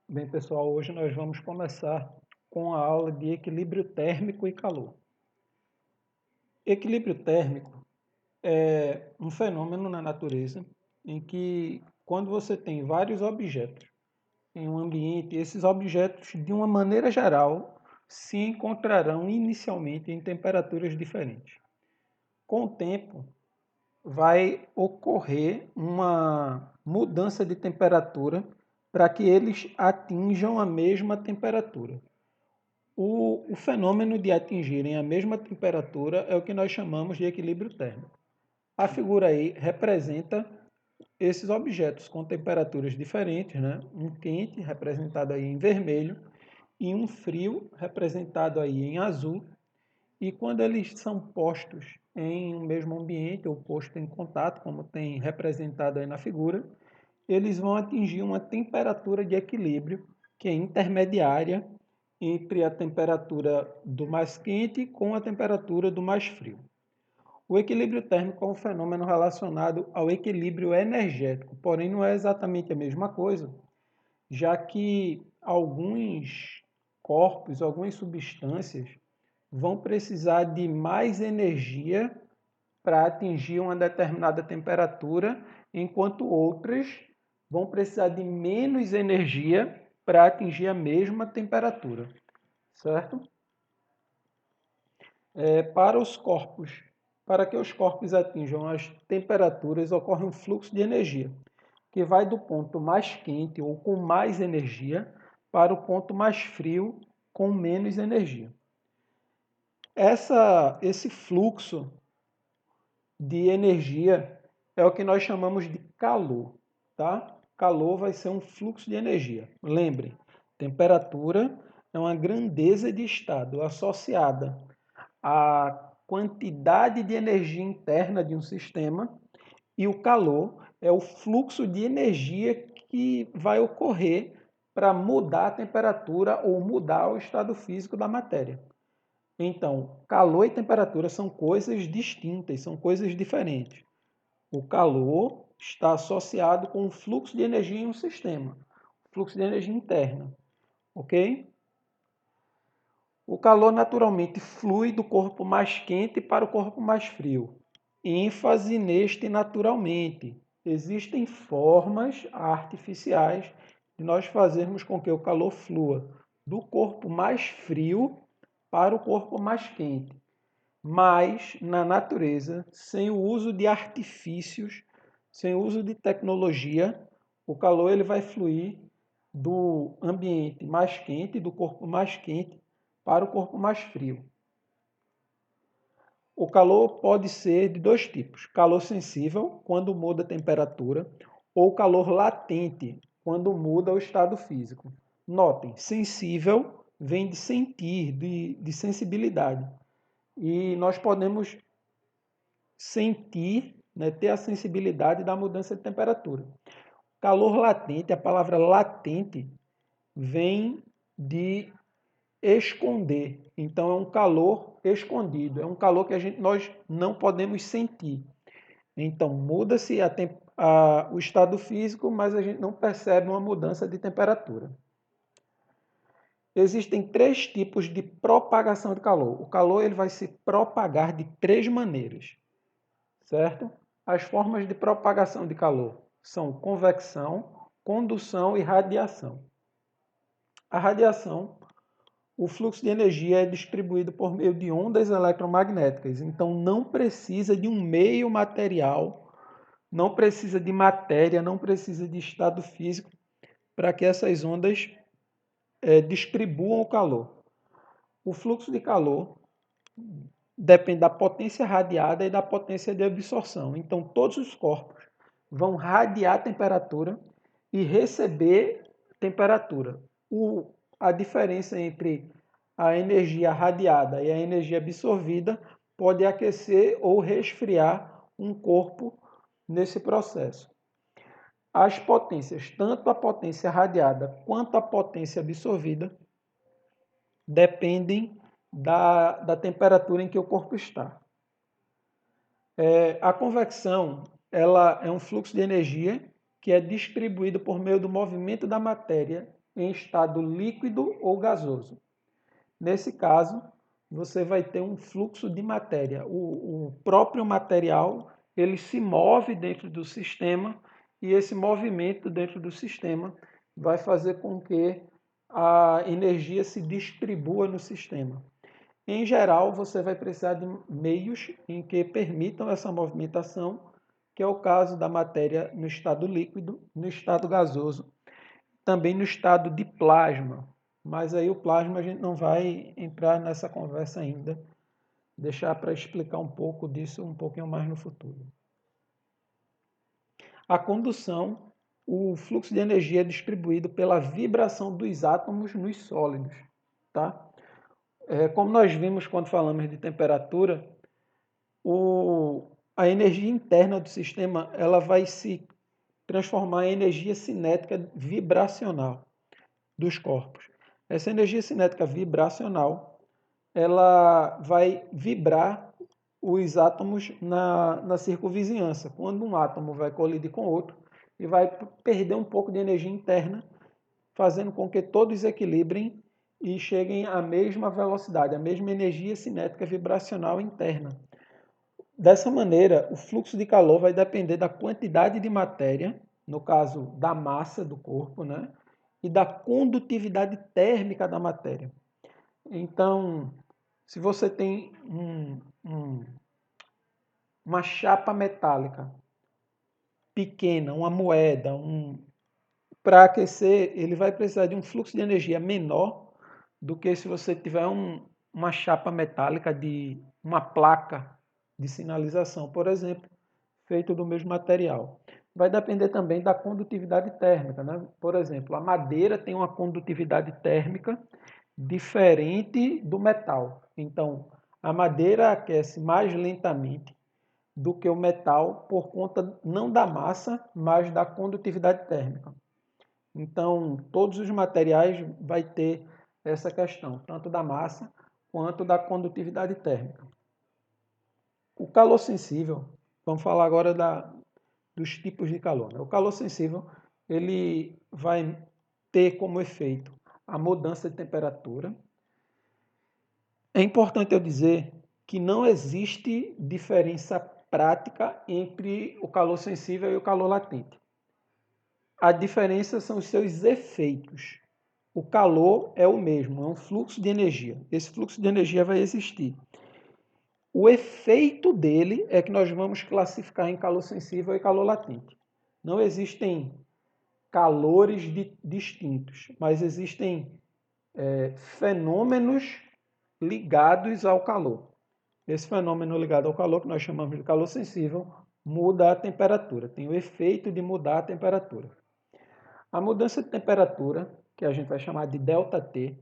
Bem, pessoal, hoje nós vamos começar com a aula de equilíbrio térmico e calor. Equilíbrio térmico é um fenômeno na natureza em que, quando você tem vários objetos em um ambiente, esses objetos, de uma maneira geral, se encontrarão inicialmente em temperaturas diferentes. Com o tempo, vai ocorrer uma mudança de temperatura para que eles atinjam a mesma temperatura. O fenômeno de atingirem a mesma temperatura é o que nós chamamos de equilíbrio térmico. A figura aí representa esses objetos com temperaturas diferentes, né? Um quente, representado aí em vermelho, e um frio, representado aí em azul. E quando eles são postos em um mesmo ambiente, ou postos em contato, como tem representado aí na figura, eles vão atingir uma temperatura de equilíbrio que é intermediária entre a temperatura do mais quente com a temperatura do mais frio. O equilíbrio térmico é um fenômeno relacionado ao equilíbrio energético, porém não é exatamente a mesma coisa, já que alguns corpos, algumas substâncias vão precisar de mais energia para atingir uma determinada temperatura, enquanto outras vão precisar de menos energia para atingir a mesma temperatura, certo? Para os corpos, para que os corpos atinjam as temperaturas, ocorre um fluxo de energia, que vai do ponto mais quente ou com mais energia para o ponto mais frio com menos energia. Esse fluxo de energia é o que nós chamamos de calor, tá? Calor vai ser um fluxo de energia. Lembre, temperatura é uma grandeza de estado associada à quantidade de energia interna de um sistema e o calor é o fluxo de energia que vai ocorrer para mudar a temperatura ou mudar o estado físico da matéria. Então, calor e temperatura são coisas distintas, são coisas diferentes. O calor está associado com o fluxo de energia em um sistema, fluxo de energia interna, ok? O calor naturalmente flui do corpo mais quente para o corpo mais frio. ênfase neste naturalmente. Existem formas artificiais de nós fazermos com que o calor flua do corpo mais frio para o corpo mais quente. Mas, na natureza, sem o uso de artifícios, sem o uso de tecnologia, o calor ele vai fluir do ambiente mais quente, do corpo mais quente, para o corpo mais frio. O calor pode ser de dois tipos: calor sensível, quando muda a temperatura, ou calor latente, quando muda o estado físico. Notem, sensível vem de sentir, de sensibilidade. E nós podemos sentir, né, ter a sensibilidade da mudança de temperatura. Calor latente, a palavra latente vem de esconder. Então é um calor escondido, é um calor que nós não podemos sentir. Então muda-se o estado físico, mas a gente não percebe uma mudança de temperatura. Existem três tipos de propagação de calor. O calor ele vai se propagar de três maneiras, certo? As formas de propagação de calor são convecção, condução e radiação. A radiação, o fluxo de energia é distribuído por meio de ondas eletromagnéticas, então não precisa de um meio material, não precisa de matéria, não precisa de estado físico para que essas ondas distribuam o calor. O fluxo de calor depende da potência radiada e da potência de absorção. Então, todos os corpos vão radiar temperatura e receber temperatura. A diferença entre a energia radiada e a energia absorvida pode aquecer ou resfriar um corpo nesse processo. As potências, tanto a potência radiada quanto a potência absorvida, dependem da temperatura em que o corpo está. A convecção ela é um fluxo de energia que é distribuído por meio do movimento da matéria em estado líquido ou gasoso. Nesse caso, você vai ter um fluxo de matéria. O próprio material ele se move dentro do sistema e esse movimento dentro do sistema vai fazer com que a energia se distribua no sistema. Em geral, você vai precisar de meios em que permitam essa movimentação, que é o caso da matéria no estado líquido, no estado gasoso, também no estado de plasma. Mas aí o plasma a gente não vai entrar nessa conversa ainda, deixar para explicar um pouco disso um pouquinho mais no futuro. A condução, o fluxo de energia é distribuído pela vibração dos átomos nos sólidos, tá? Como nós vimos quando falamos de temperatura, a energia interna do sistema ela vai se transformar em energia cinética vibracional dos corpos. Essa energia cinética vibracional ela vai vibrar os átomos na circunvizinhança. Quando um átomo vai colidir com outro, e vai perder um pouco de energia interna, fazendo com que todos equilibrem e cheguem à mesma velocidade, à mesma energia cinética vibracional interna. Dessa maneira, o fluxo de calor vai depender da quantidade de matéria, no caso da massa do corpo, né? E da condutividade térmica da matéria. Então, se você tem uma chapa metálica pequena, uma moeda, para aquecer, ele vai precisar de um fluxo de energia menor do que se você tiver uma chapa metálica de uma placa de sinalização, por exemplo, feito do mesmo material. Vai depender também da condutividade térmica, né? Por exemplo, a madeira tem uma condutividade térmica diferente do metal. Então, a madeira aquece mais lentamente do que o metal por conta não da massa, mas da condutividade térmica. Então, todos os materiais vai ter essa questão, tanto da massa quanto da condutividade térmica. O calor sensível, vamos falar agora dos tipos de calor. Né? O calor sensível ele vai ter como efeito a mudança de temperatura. É importante eu dizer que não existe diferença prática entre o calor sensível e o calor latente. A diferença são os seus efeitos. O calor é o mesmo, é um fluxo de energia. Esse fluxo de energia vai existir. O efeito dele é que nós vamos classificar em calor sensível e calor latente. Não existem calores distintos, mas existem fenômenos ligados ao calor. Esse fenômeno ligado ao calor, que nós chamamos de calor sensível, muda a temperatura, tem o efeito de mudar a temperatura. A mudança de temperatura, que a gente vai chamar de ΔT,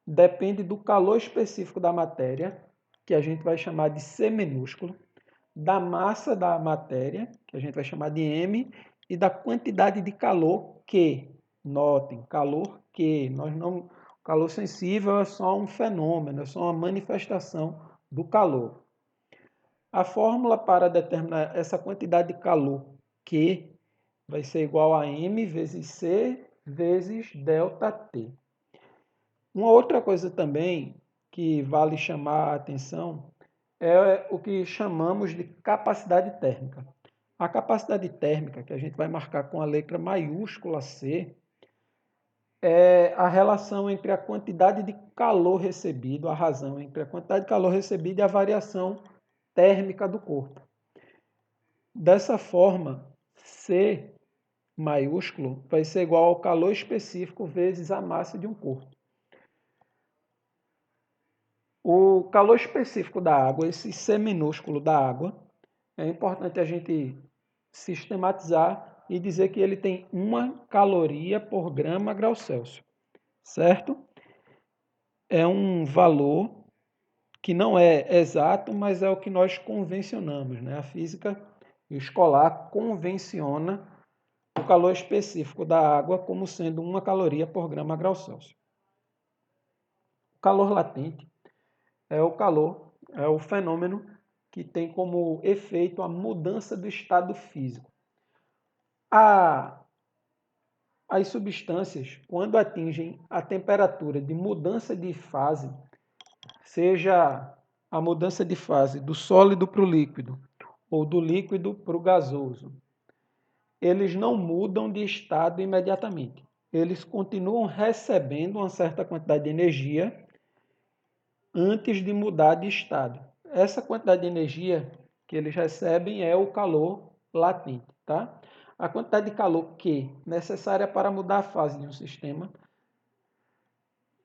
depende do calor específico da matéria, que a gente vai chamar de C minúsculo, da massa da matéria, que a gente vai chamar de M, e da quantidade de calor Q. Notem, calor Q. O calor sensível é só um fenômeno, é só uma manifestação do calor. A fórmula para determinar essa quantidade de calor Q vai ser igual a M vezes C vezes ΔT. Uma outra coisa também que vale chamar a atenção é o que chamamos de capacidade térmica. A capacidade térmica, que a gente vai marcar com a letra maiúscula C, é a relação entre a quantidade de calor recebido, a razão entre a quantidade de calor recebido e a variação térmica do corpo. Dessa forma, C maiúsculo vai ser igual ao calor específico vezes a massa de um corpo. O calor específico da água, esse C minúsculo da água, é importante a gente sistematizar e dizer que ele tem 1 caloria por grama grau Celsius, certo? É um valor que não é exato, mas é o que nós convencionamos, né? A física escolar convenciona o calor específico da água como sendo 1 caloria por grama grau Celsius. O calor latente é o fenômeno que tem como efeito a mudança do estado físico. As substâncias, quando atingem a temperatura de mudança de fase, seja a mudança de fase do sólido para o líquido ou do líquido para o gasoso, eles não mudam de estado imediatamente. Eles continuam recebendo uma certa quantidade de energia antes de mudar de estado. Essa quantidade de energia que eles recebem é o calor latente, tá? A quantidade de calor que necessária para mudar a fase de um sistema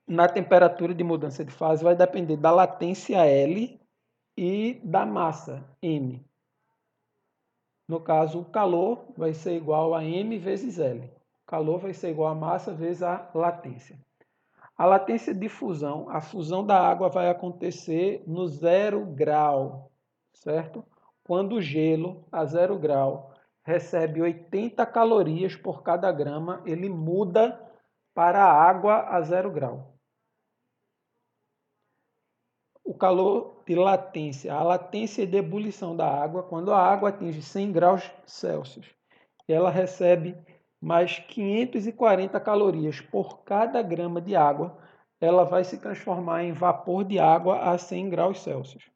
na temperatura de mudança de fase vai depender da latência L e da massa M. No caso, o calor vai ser igual a M vezes L. O calor vai ser igual a massa vezes a latência. A latência de fusão, a fusão da água vai acontecer no 0 grau, certo? Quando o gelo a 0 grau recebe 80 calorias por cada grama, ele muda para a água a 0 grau. O calor de latência, a latência de ebulição da água, quando a água atinge 100 graus Celsius, ela recebe mais 540 calorias por cada grama de água, ela vai se transformar em vapor de água a 100 graus Celsius.